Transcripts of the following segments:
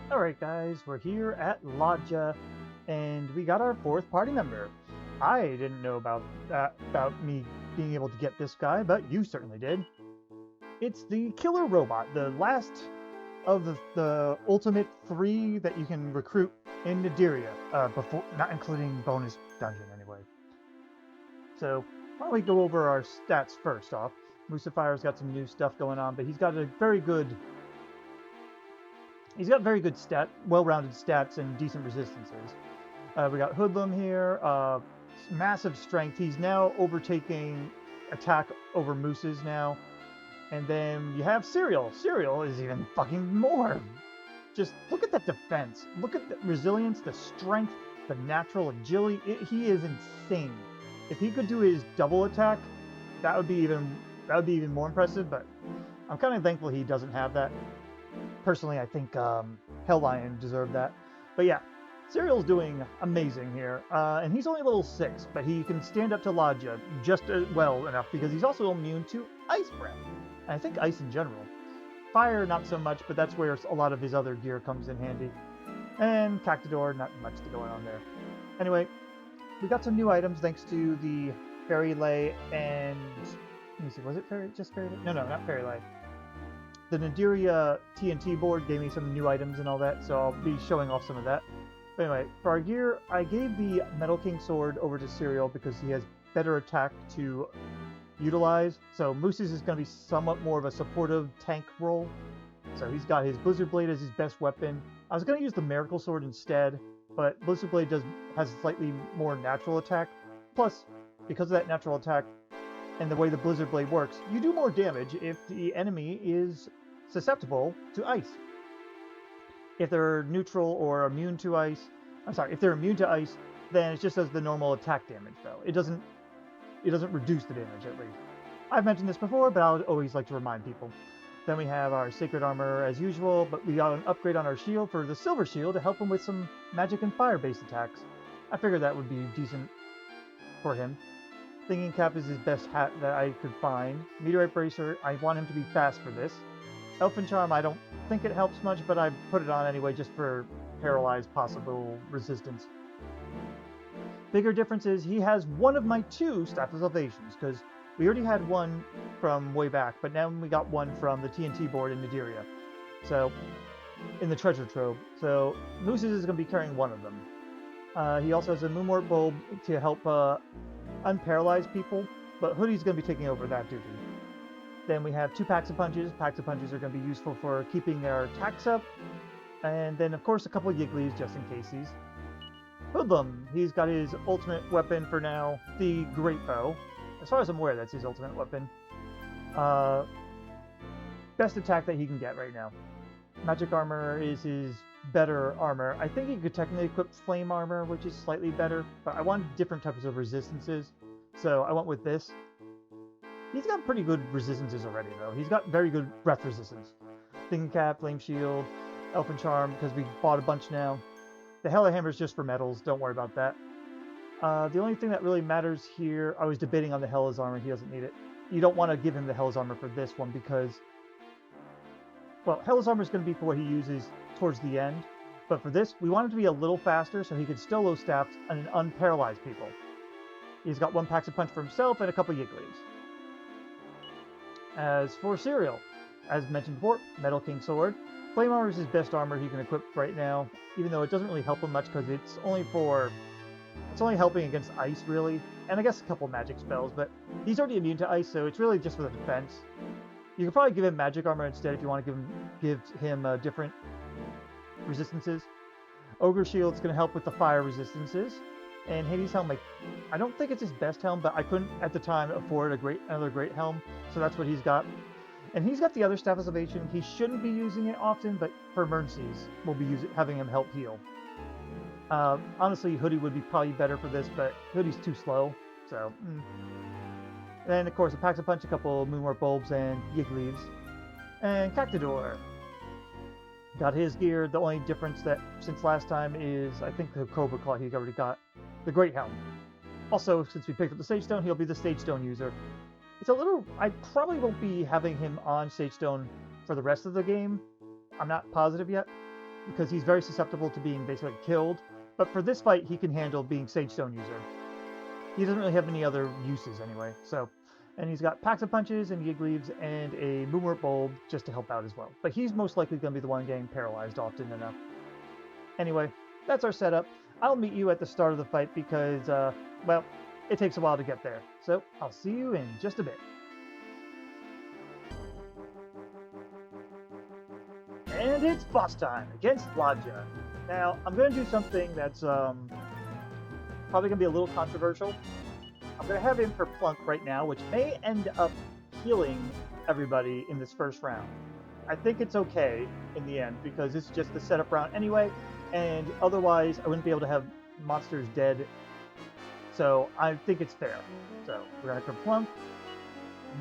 Alright guys, we're here at Ladja, and we got our fourth party member. I didn't know about me being able to get this guy, but you certainly did. It's the killer robot, the last of the ultimate three that you can recruit in Nigeria, before not including bonus dungeon anyway. So why don't we go over our stats first off? Moosifier's got some new stuff going on, but he's got very good well-rounded stats and decent resistances. We got Hoodlum here, massive strength. He's now overtaking attack over mooses now. And then you have Cereal. Cereal is even fucking more. Just look at that defense. Look at the resilience, the strength, the natural agility. He is insane. If he could do his double attack, that would be even more impressive. But I'm kind of thankful he doesn't have that. Personally, I think Lion deserved that. But yeah, Cereal's doing amazing here. And he's only level 6, but he can stand up to Ladja just well enough because he's also immune to Ice Breath. And I think Ice in general. Fire, not so much, but that's where a lot of his other gear comes in handy. And Cactador, not much to go on there. Anyway, we got some new items thanks to the Fairy Lay and... Let me see, was it just Fairy Lay? No, not Fairy Lay. The Nigeria TNT board gave me some new items and all that, so I'll be showing off some of that. But anyway, for our gear, I gave the Metal King Sword over to Cereal because he has better attack to utilize. So Moose's is going to be somewhat more of a supportive tank role. So he's got his Blizzard Blade as his best weapon. I was going to use the Miracle Sword instead, but Blizzard Blade has slightly more natural attack. Plus, because of that natural attack, and the way the Blizzard Blade works, you do more damage if the enemy is susceptible to ice. If they're neutral or immune to ice, if they're immune to ice, then it just does the normal attack damage though. It doesn't reduce the damage at least. I've mentioned this before, but I always like to remind people. Then we have our Sacred Armor as usual, but we got an upgrade on our shield for the Silver Shield to help him with some magic and fire-based attacks. I figured that would be decent for him. Thinking Cap is his best hat that I could find. Meteorite Bracer, I want him to be fast for this. Elfin Charm, I don't think it helps much, but I put it on anyway just for paralyzed possible resistance. Bigger difference is he has one of my 2 Staff of Salvations, because we already had one from way back, but now we got one from the TNT board in Nigeria. So, in the treasure trove. So, Moose's is going to be carrying one of them. He also has a Moonmort Bulb to help unparalyze people, but Hoodie's going to be taking over that duty. Then we have 2 Packs of Punches. Packs of Punches are going to be useful for keeping our attacks up. And then, of course, a couple of Yigglies just in cases. Hoodlum, he's got his ultimate weapon for now, the Great Bow. As far as I'm aware, that's his ultimate weapon. Best attack that he can get right now. Magic Armor is his better armor. I think he could technically equip Flame Armor, which is slightly better, but I wanted different types of resistances, so I went with this. He's got pretty good resistances already, though. He's got very good breath resistance. Thinking Cap, Flame Shield, Elfin Charm, because we bought a bunch now. The Hella Hammer is just for metals, don't worry about that. The only thing that really matters here, I was debating on the Hella's Armor, he doesn't need it. You don't want to give him the Hella's Armor for this one because, well, Hella's Armor is going to be for what he uses towards the end, but for this, we want him to be a little faster so he can still low staffs and unparalyze people. He's got 1 Packs of Punch for himself and a couple Yigglies. As for Cereal, as mentioned before, Metal King Sword. Flame Armor is his best armor he can equip right now, even though it doesn't really help him much because it's only helping against ice really, and I guess a couple magic spells, but he's already immune to ice, so it's really just for the defense. You could probably give him magic armor instead if you want to give him different resistances. Ogre Shield's going to help with the fire resistances. And Hades Helm, I don't think it's his best helm, but I couldn't at the time afford another great helm, so that's what he's got. And he's got the other Staff of Salvation. He shouldn't be using it often, but for emergencies, we'll be having him help heal. Honestly, Hoodie would be probably better for this, but Hoodie's too slow, so... Then, of course, it packs a punch, a couple Moonmort Bulbs and Yigglies. And Cactador. Got his gear. The only difference that since last time is, I think the Cobra Claw he already got. The Great Helm. Also, since we picked up the Sage Stone, he'll be the Sage Stone user. It's a little... I probably won't be having him on Sage Stone for the rest of the game. I'm not positive yet. because he's very susceptible to being basically killed. But for this fight, he can handle being Sage Stone user. He doesn't really have any other uses anyway. So, and he's got packs of punches and Yig Leaves and a Moonwort Bulb just to help out as well. But he's most likely going to be the one getting paralyzed often enough. Anyway, that's our setup. I'll meet you at the start of the fight because, well, it takes a while to get there. So I'll see you in just a bit. And it's boss time against Ladja. Now, I'm going to do something that's probably going to be a little controversial. I'm going to have him kerplunk right now, which may end up healing everybody in this first round. I think it's okay in the end because it's just the setup round anyway, and otherwise I wouldn't be able to have monsters dead. So I think it's fair. So we're going to kerplunk.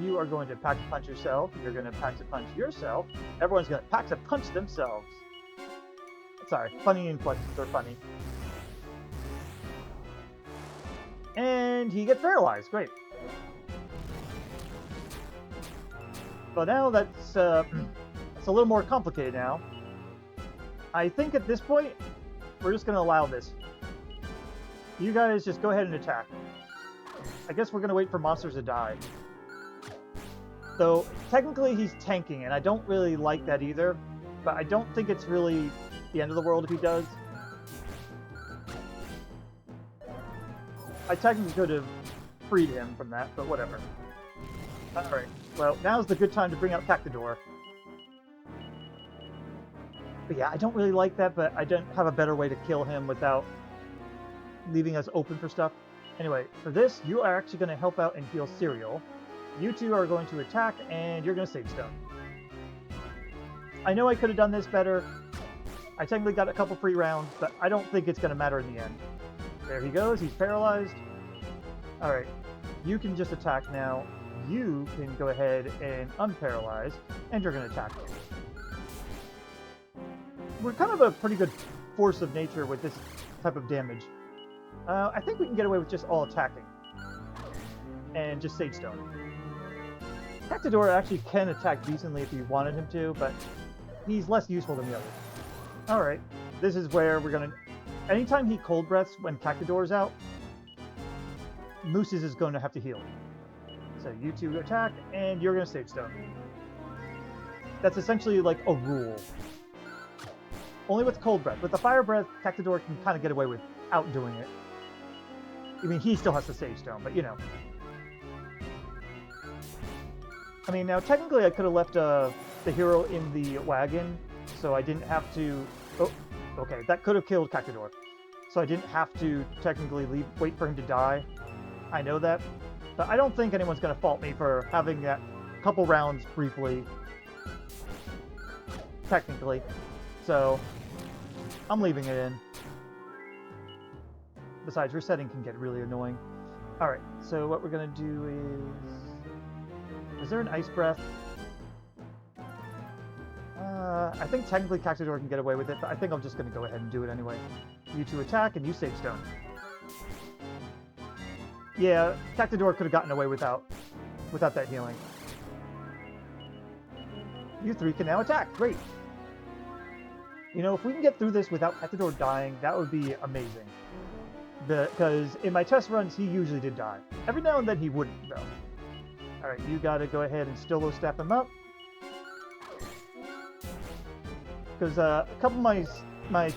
You are going to pack-a-punch yourself. You're going to pack-a-punch yourself. Everyone's going to pack-a-punch themselves. Sorry, funny inflections are funny. And he gets paralyzed. Great. But now that's it's a little more complicated now. I think at this point, we're just going to allow this. You guys just go ahead and attack. I guess we're going to wait for monsters to die. So, technically he's tanking, and I don't really like that either, but I don't think it's really the end of the world if he does. I technically could have freed him from that, but whatever. Alright, well, now's the good time to bring out Cactador. But yeah, I don't really like that, but I don't have a better way to kill him without leaving us open for stuff. Anyway, for this, you are actually going to help out and heal Cereal. You two are going to attack, and you're going to Sage Stone. I know I could have done this better. I technically got a couple free rounds, but I don't think it's going to matter in the end. There he goes. He's paralyzed. Alright. You can just attack now. You can go ahead and unparalyze, and you're going to attack. We're kind of a pretty good force of nature with this type of damage. I think we can get away with just all attacking. And just Sage Stone. Cactador actually can attack decently if you wanted him to, but he's less useful than the others. Alright, this is where we're gonna... Anytime he cold breaths when Cactador's out, Mooses is going to have to heal. So you two attack, and you're gonna Sage Stone. That's essentially like a rule. Only with cold breath. With the fire breath, Cactador can kind of get away with outdoing it. I mean, he still has to Sage Stone, but you know. I mean, now technically I could have left the hero in the wagon, so I didn't have to... Oh, okay, that could have killed Cactador. So I didn't have to technically wait for him to die. I know that. But I don't think anyone's going to fault me for having that couple rounds briefly. Technically. So, I'm leaving it in. Besides, resetting can get really annoying. Alright, so what we're going to do is... Is there an Ice Breath? I think technically Cactador can get away with it, but I think I'm just going to go ahead and do it anyway. You two attack, and you Sage Stone. Yeah, Cactador could have gotten away without that healing. You three can now attack. Great. You know, if we can get through this without Cactador dying, that would be amazing. Because in my test runs, he usually did die. Every now and then he wouldn't, though. Alright, you gotta go ahead and still step him up. Because a couple of my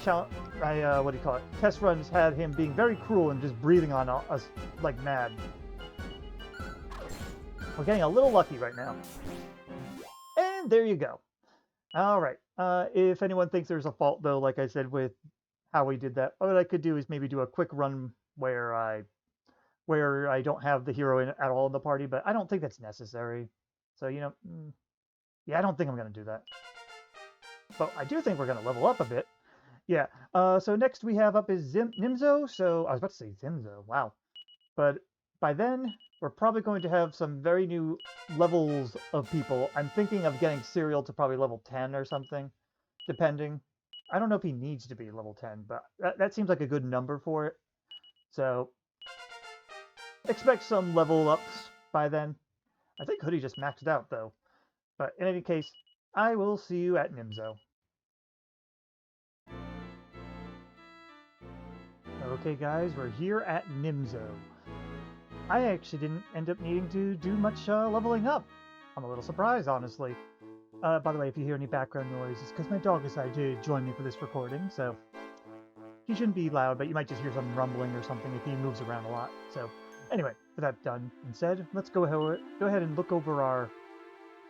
test runs had him being very cruel and just breathing on us like mad. We're getting a little lucky right now. And there you go. Alright, if anyone thinks there's a fault though, like I said with how we did that, what I could do is maybe do a quick run where I don't have the hero at all in the party, but I don't think that's necessary. So, you know, yeah, I don't think I'm going to do that. But I do think we're going to level up a bit. Yeah, so next we have up is Nimzo. So, I was about to say Zimzo, wow. But by then, we're probably going to have some very new levels of people. I'm thinking of getting Cereal to probably level 10 or something, depending. I don't know if he needs to be level 10, but that seems like a good number for it. So, expect some level ups by then. I think Hoodie just maxed out, though. But in any case, I will see you at Nimzo. Okay guys, we're here at Nimzo. I actually didn't end up needing to do much leveling up. I'm a little surprised, honestly. By the way, if you hear any background noise, it's because my dog decided to join me for this recording, so he shouldn't be loud, but you might just hear some rumbling or something if he moves around a lot. So anyway, with that done and said, let's go ahead and look over our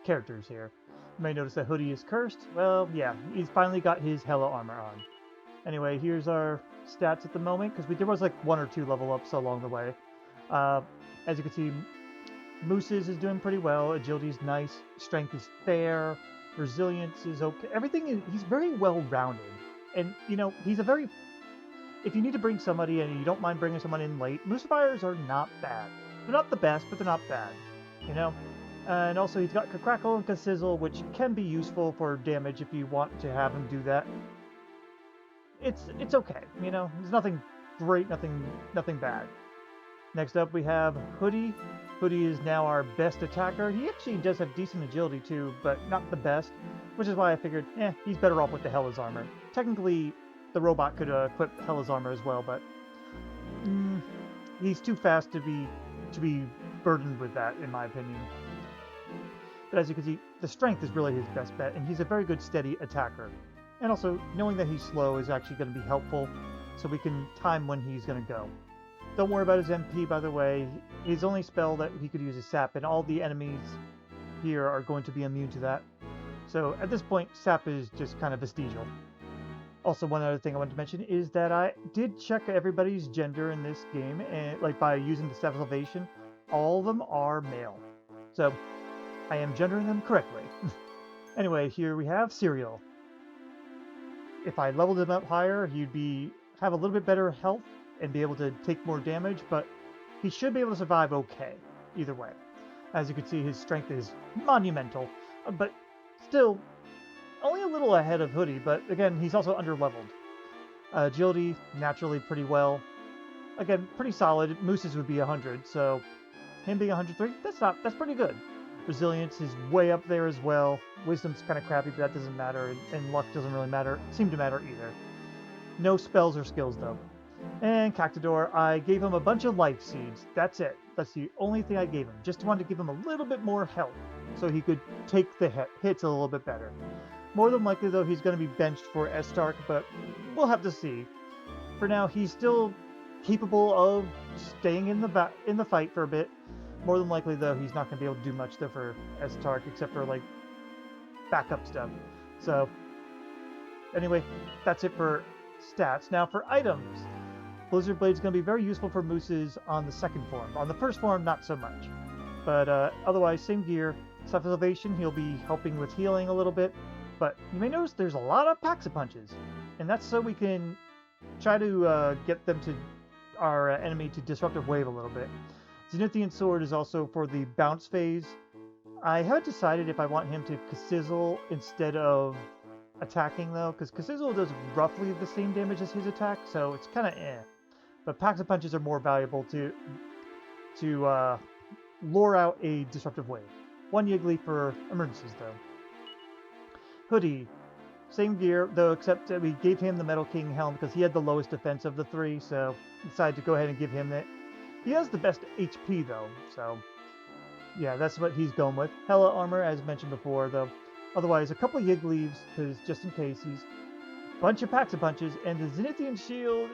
characters here. You may notice that Hoodie is cursed. Well, yeah, he's finally got his Hella armor on. Anyway, here's our stats at the moment, because there was like 1 or 2 level ups along the way. As you can see, Moose's is doing pretty well, Agility's nice, Strength is fair, Resilience is okay. He's very well rounded. And, you know, if you need to bring somebody and you don't mind bringing someone in late, Moosifiers are not bad. They're not the best, but they're not bad, you know? And also he's got Crackle and Sizzle, which can be useful for damage if you want to have him do that. It's okay, you know? There's nothing great, nothing bad. Next up we have Hoodie. Hoodie is now our best attacker. He actually does have decent agility too, but not the best, which is why I figured, he's better off with the Hella's armor. Technically, the robot could equip Hella's armor as well, but he's too fast to be burdened with that, in my opinion. But as you can see, the strength is really his best bet, and he's a very good steady attacker. And also, knowing that he's slow is actually going to be helpful, so we can time when he's going to go. Don't worry about his MP, by the way. His only spell that he could use is Sap, and all the enemies here are going to be immune to that. So at this point, Sap is just kind of vestigial. Also, one other thing I wanted to mention is that I did check everybody's gender in this game, and by using the Staff of Salvation, all of them are male. So I am gendering them correctly. Anyway, here we have Serial. If I leveled him up higher, he'd have a little bit better health and be able to take more damage, but he should be able to survive okay, either way. As you can see, his strength is monumental, but still only a little ahead of Hoodie, but again, he's also under-leveled. Agility, naturally pretty well. Again, pretty solid. Moose's would be 100, so him being 103, that's pretty good. Resilience is way up there as well. Wisdom's kind of crappy, but that doesn't matter, and luck doesn't really seem to matter either. No spells or skills, though. And Cactador, I gave him a bunch of life seeds. That's it. That's the only thing I gave him. Just wanted to give him a little bit more health, so he could take the hits a little bit better. More than likely, though, he's going to be benched for Estark, but we'll have to see. For now, he's still capable of staying in the fight for a bit. More than likely, though, he's not going to be able to do much though for Estark, except for like backup stuff. So anyway, that's it for stats. Now for items, Blizzard Blade's going to be very useful for Mooses on the second form. On the first form, not so much. But otherwise, same gear. Staff of Salvation, he'll be helping with healing a little bit. But you may notice there's a lot of Pax-a-Punches, and that's so we can try to get them to our enemy to Disruptive Wave a little bit. Zenithian Sword is also for the bounce phase. I haven't decided if I want him to Sizzle instead of attacking, though, because Sizzle does roughly the same damage as his attack, so it's kind of But Pax-a-Punches are more valuable to lure out a Disruptive Wave. 1 Yiggly for emergencies, though. Hoodie, same gear, though, except that we gave him the Metal King helm because he had the lowest defense of the 3, so decided to go ahead and give him that. He has the best HP, though, so yeah, that's what he's going with. Hella armor, as mentioned before, though. Otherwise, a couple of Yiggleaves, because just in case, he's a bunch of Pax-a-Punches, and the Zenithian Shield,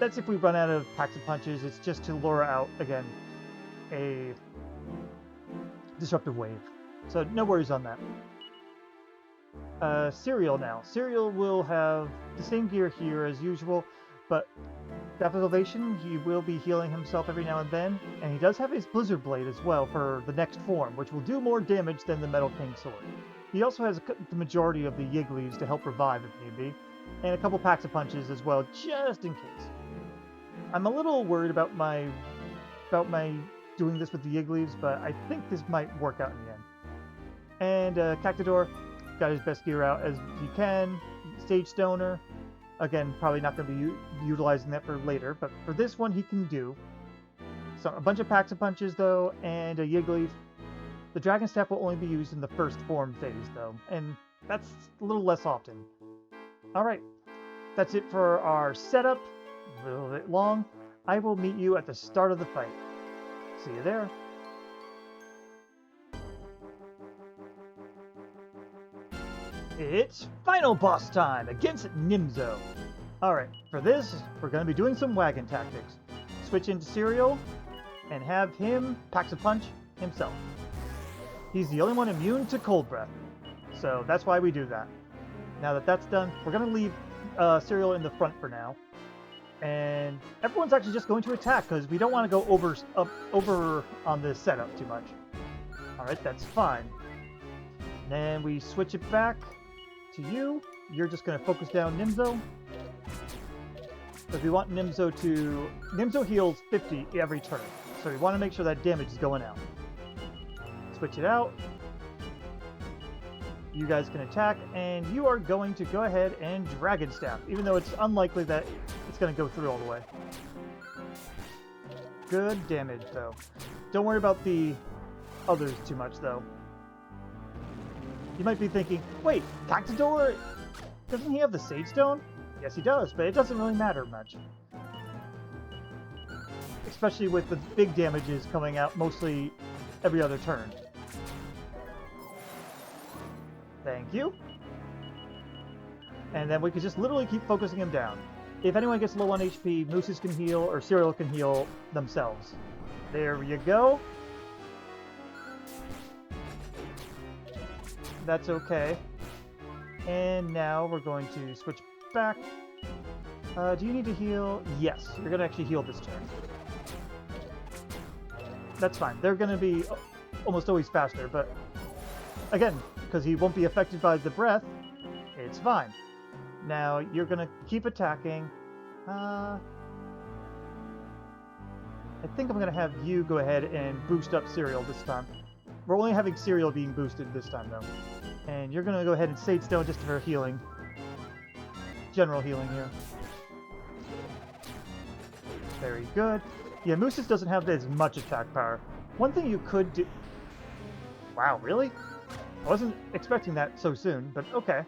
that's if we run out of Pax-a-Punches. It's just to lure out, again, a Disruptive Wave. So no worries on that. Serial now. Serial will have the same gear here as usual, but Staff of Salvation, he will be healing himself every now and then, and he does have his Blizzard Blade as well for the next form, which will do more damage than the Metal King Sword. He also has the majority of the Yiggleaves to help revive if need be, and a couple Pax-a-Punches as well, just in case. I'm a little worried about my doing this with the Yiggleaves, but I think this might work out in the end. And Cactador got his best gear out as he can. Stage Stoner. Again, probably not going to be utilizing that for later, but for this one he can do. So a bunch of Pax-a-Punches, though, and a Yiggleaf. The Dragon Staff will only be used in the first form phase, though, and that's a little less often. Alright, that's it for our setup. a little bit long. I will meet you at the start of the fight. See you there. It's final boss time against Nimzo. Alright, for this, we're going to be doing some wagon tactics. Switch into Serial and have him pack a punch himself. He's the only one immune to cold breath, so that's why we do that. Now that that's done, we're going to leave Serial in the front for now. And everyone's actually just going to attack because we don't want to go over on this setup too much. Alright, that's fine. And then we switch it back to you. You're just going to focus down Nimzo. Because we want Nimzo to... Nimzo heals 50 every turn. So we want to make sure that damage is going out. Switch it out. You guys can attack. And you are going to go ahead and Dragon Staff. Even though it's unlikely that it's going to go through all the way. Good damage, though. Don't worry about the others too much, though. You might be thinking, wait, Cactador, doesn't he have the Sage Stone? Yes, he does, but it doesn't really matter much. Especially with the big damages coming out mostly every other turn. Thank you. And then we could just literally keep focusing him down. If anyone gets low on HP, Mooses can heal, or Serial can heal themselves. There you go. That's okay. And now we're going to switch back. Do you need to heal? Yes, you're going to actually heal this turn. That's fine. They're going to be almost always faster, but again, because he won't be affected by the breath, it's fine. Now you're going to keep attacking. I think I'm going to have you go ahead and boost up Serial this time. We're only having Serial being boosted this time, though. And you're going to go ahead and Sage Stone just for healing. General healing here. Very good. Yeah, Mooses doesn't have as much attack power. One thing you could do... Wow, really? I wasn't expecting that so soon, but okay.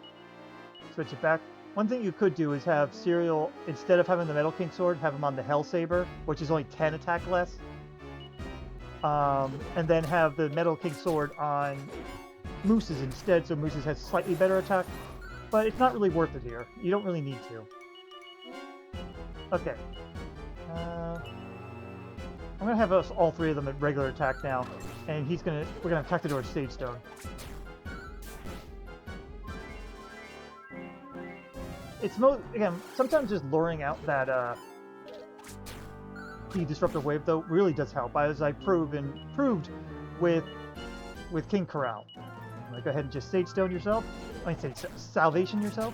Switch it back. One thing you could do is have Serial, instead of having the Metal King Sword, have him on the Hell Saber, which is only 10 attack less. And then have the Metal King Sword on Mooses instead, so Mooses has slightly better attack. But it's not really worth it here. You don't really need to. Okay. I'm gonna have us all three of them at regular attack now, and we're gonna attack the door with Sage Stone. It's again, sometimes just luring out that the Disruptive Wave though really does help, as I proved with King Corral. Like, go ahead and just Sage Stone yourself. I mean, Salvation yourself.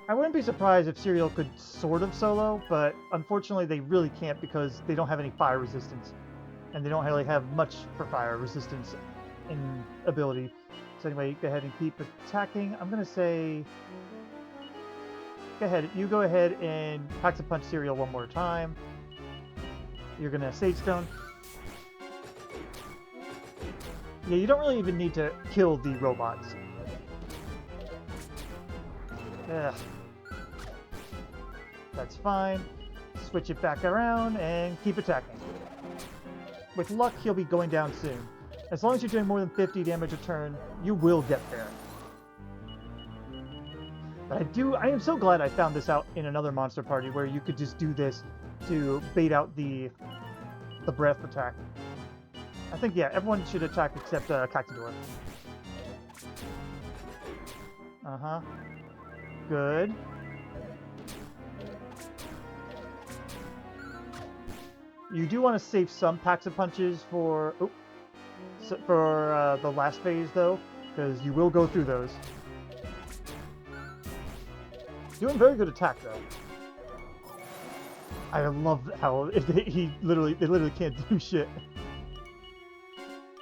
I wouldn't be surprised if Serial could sort of solo, but unfortunately they really can't because they don't have any fire resistance. And they don't really have much for fire resistance in ability. So anyway, go ahead and keep attacking. I'm going to say... You go ahead and Pax a Punch Serial one more time. You're going to Sage Stone. Yeah, you don't really even need to kill the robots. Ugh. That's fine. Switch it back around and keep attacking. With luck, he'll be going down soon. As long as you're doing more than 50 damage a turn, you will get there. But I am so glad I found this out in another monster party where you could just do this to bait out the breath attack. I think, yeah, everyone should attack except Cactador. Uh-huh. Good. You do want to save some packs of punches for the last phase, though, because you will go through those. Doing very good attack, though. I love how they literally can't do shit.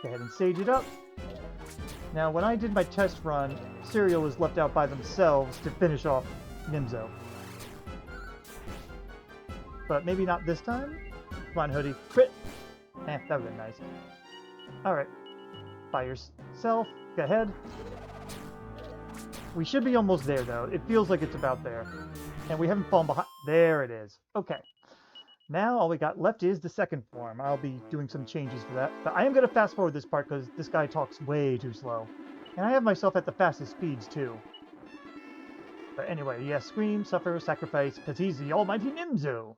Go ahead and Sage it up. Now, when I did my test run, Serial was left out by themselves to finish off Nimzo. But maybe not this time? Come on, Hoodie. Crit! That would've been nice. Alright. By yourself. Go ahead. We should be almost there, though. It feels like it's about there. And we haven't fallen behind. There it is. Okay. Now all we got left is the second form. I'll be doing some changes for that. But I am going to fast forward this part because this guy talks way too slow. And I have myself at the fastest speeds, too. But anyway, yes, scream, suffer, sacrifice, because he's the almighty Nimzo.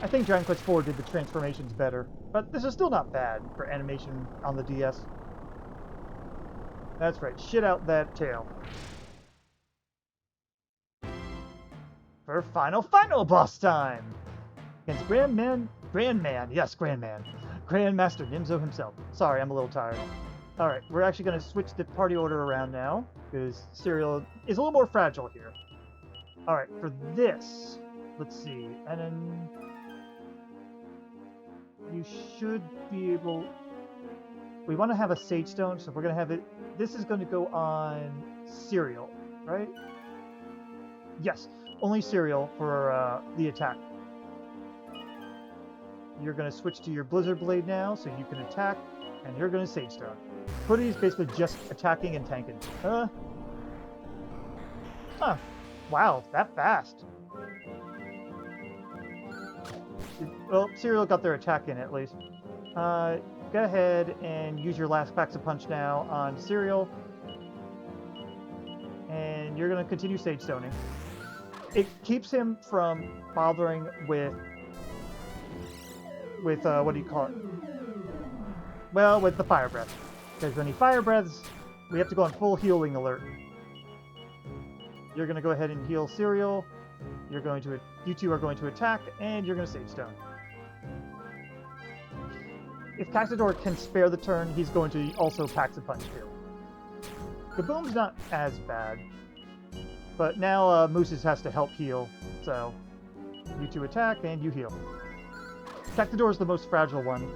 I think Dragon Quest IV did the transformations better, but this is still not bad for animation on the DS. That's right, shit out that tail. For final boss time! Against Grandman, yes, Grandmaster Nimzo himself. Sorry, I'm a little tired. Alright, we're actually going to switch the party order around now, because Serial is a little more fragile here. Alright, for this, let's see, and then you should be able... We want to have a Sage Stone, so we're going to have it... This is going to go on Serial, right? Yes, only Serial for the attack. You're going to switch to your Blizzard Blade now, so you can attack, and you're going to Sage Stone. Hoodie's basically just attacking and tanking. Huh. Wow, that fast. Well, Serial got their attack in at least. Go ahead and use your last Faxa Punch now on Serial. And you're going to continue Sage Stoning. It keeps him from bothering with what do you call it? Well, with the Fire Breath. Because when he Fire Breaths, we have to go on full healing alert. You're going to go ahead and heal Serial. You two are going to attack, and you're going to Sage Stone. If Cactador can spare the turn, he's going to also Faxa Punch too. Kaboom's not as bad. But now Mooses has to help heal, so you two attack, and you heal. Cactador is the most fragile one.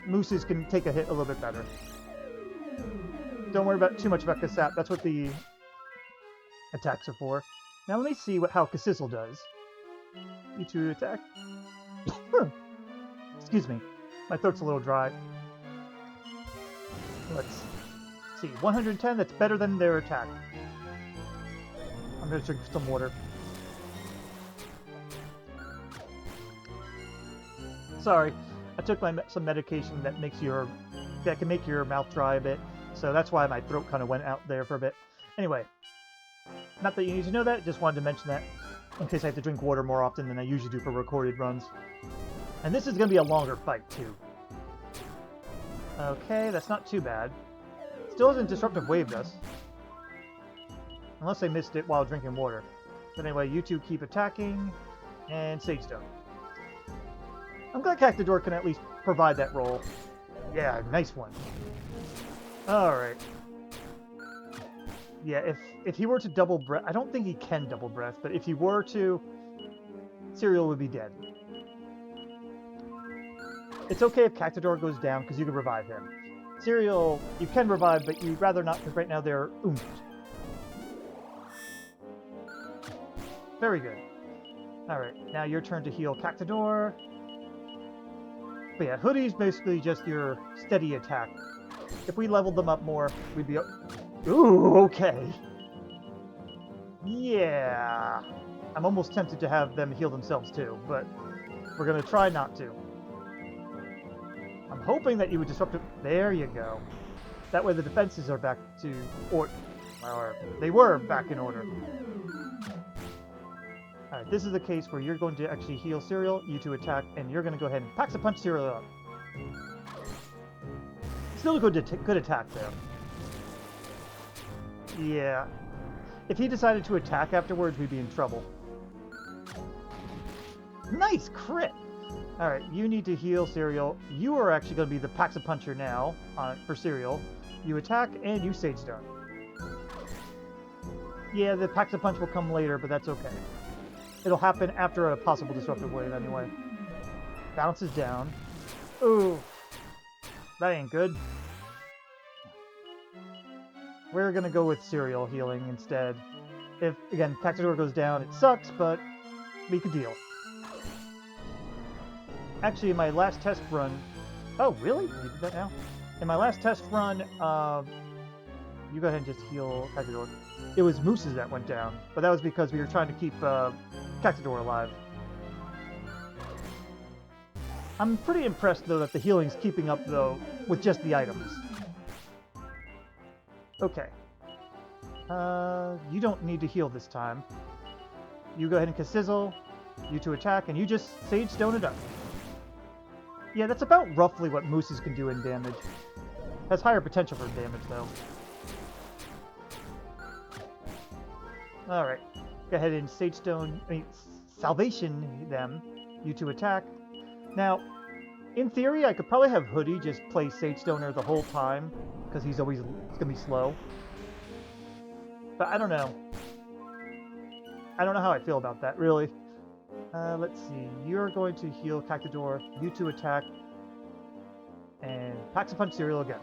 Mooses can take a hit a little bit better. Don't worry too much about Kasap. That's what the attacks are for. Now let me see how Kasizzle does. You two attack. Excuse me. My throat's a little dry. Let's see. 110, that's better than their attack. I'm going to drink some water. Sorry, I took some medication that can make your mouth dry a bit, so that's why my throat kind of went out there for a bit. Anyway, not that you need to know that, just wanted to mention that in case I have to drink water more often than I usually do for recorded runs. And this is going to be a longer fight, too. Okay, that's not too bad. Still hasn't Disruptive Waved us. Unless I missed it while drinking water. But anyway, you two keep attacking, and Sage Stone. I'm glad Cactador can at least provide that role. Yeah, nice one. Alright. Yeah, if he were to double breath... I don't think he can double breath, but if he were to, Serial would be dead. It's okay if Cactador goes down, because you can revive him. Serial, you can revive, but you'd rather not, because right now they're oomphed. Very good. Alright, now your turn to heal Cactador. But yeah, Hoodie's basically just your steady attack. If we leveled them up more, we'd be... Ooh, okay. Yeah. I'm almost tempted to have them heal themselves too, but we're going to try not to. I'm hoping that you would disrupt it. There you go. That way the defenses are back to... Or they were back in order. Alright, this is the case where you're going to actually heal Serial, you two attack, and you're going to go ahead and Faxa Punch Serial up. Still a good attack there. Yeah. If he decided to attack afterwards, we'd be in trouble. Nice crit! Alright, you need to heal Serial. You are actually going to be the Faxa Puncher now for Serial. You attack, and you Sage Stone. Yeah, the Faxa Punch will come later, but that's okay. It'll happen after a possible Disruptive Wave anyway. Bounces down. Ooh. That ain't good. We're gonna go with Serial healing instead. If, again, Cactador goes down, it sucks, but we could deal. Actually, in my last test run... Oh, really? You did that now? In my last test run, you go ahead and just heal Cactador. It was Mooses that went down, but that was because we were trying to keep Cactador alive. I'm pretty impressed, though, that the healing's keeping up, though, with just the items. Okay. You don't need to heal this time. You go ahead and Sizzle, you two attack, and you just Sage Stone it up. Yeah, that's about roughly what Mooses can do in damage. Has higher potential for damage, though. Alright. Go ahead and Sage Stone, Salvation them. You two attack. Now, in theory, I could probably have Hoodie just play Sage Stoner the whole time, because he's always going to be slow. But I don't know. I don't know how I feel about that, really. Let's see. You're going to heal Cactador. You two attack. And Packs a Punch Cereal again.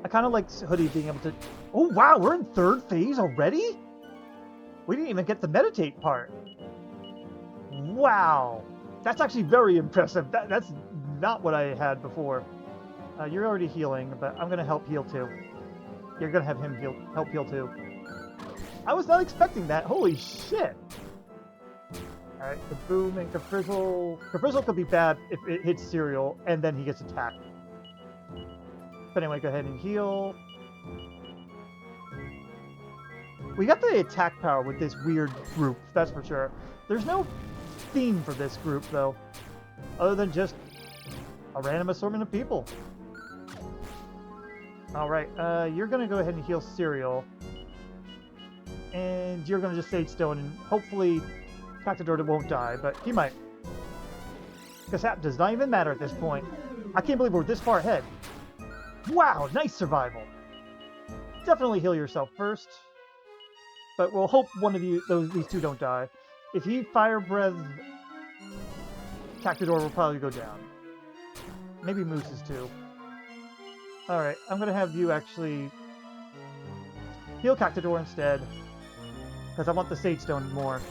I kind of like Hoodie being able to... Oh, wow! We're in third phase already? We didn't even get the meditate part. Wow! That's actually very impressive. That's not what I had before. You're already healing, but I'm going to help heal too. You're going to have him help heal too. I was not expecting that. Holy shit! Alright, Kaboom and Kafrizzle. Kafrizzle could be bad if it hits Cereal, and then he gets attacked. But anyway, go ahead and heal. We got the attack power with this weird group, that's for sure. There's no theme for this group, though, other than just a random assortment of people. Alright, you're going to go ahead and heal Cereal. And you're going to just Sage Stone, and hopefully Cactador won't die, but he might. Because that does not even matter at this point. I can't believe we're this far ahead. Wow, nice survival. Definitely heal yourself first. But we'll hope one of these two don't die. If he Fire Breath, Cactador will probably go down. Maybe Mooses too. Alright, I'm going to have you actually heal Cactador instead. Because I want the Sage Stone more.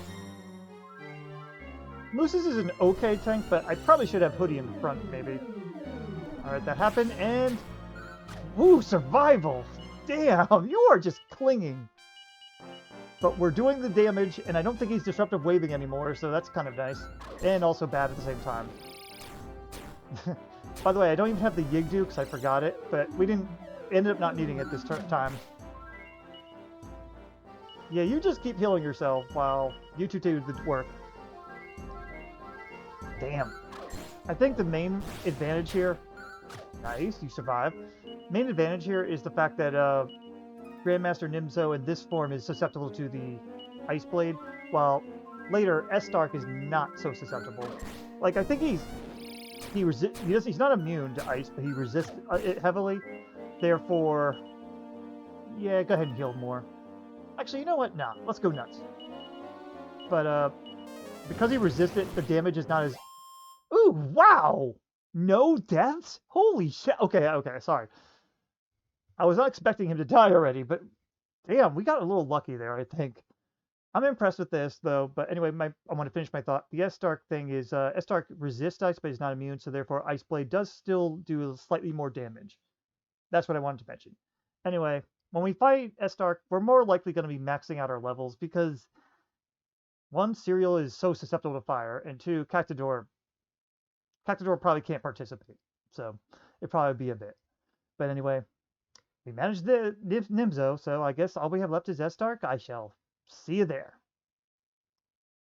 Mooses is an okay tank, but I probably should have Hoodie in front, maybe. Alright, that happened, and... Woo, survival! Damn, you are just clinging. But we're doing the damage, and I don't think he's Disruptive Waving anymore, so that's kind of nice. And also bad at the same time. By the way, I don't even have the Yigdu, because I forgot it, but we ended up not needing it this time. Yeah, you just keep healing yourself while you two do the work. Damn. I think the main advantage here... Nice, you survive. Main advantage here is the fact that Grandmaster Nimzo in this form is susceptible to the Ice Blade, while later S-Stark is not so susceptible. Like, I think he's not immune to ice, but he resists it heavily. Therefore, yeah, go ahead and heal more. Actually, you know what? Nah, let's go nuts. But because he resists it, the damage is not as... Ooh, wow! No deaths? Holy shit. Okay, sorry. I was not expecting him to die already, but damn, we got a little lucky there, I think. I'm impressed with this, though. But anyway, I want to finish my thought. The S-Stark thing is, S-Stark resists ice, but is not immune, so therefore Ice Blade does still do slightly more damage. That's what I wanted to mention. Anyway, when we fight S-Stark, we're more likely going to be maxing out our levels, because one, Cereal is so susceptible to fire, and two, Cactador probably can't participate, so it'd probably be a bit. But anyway, we managed the Nimzo, so I guess all we have left is S-Stark. I shall see you there.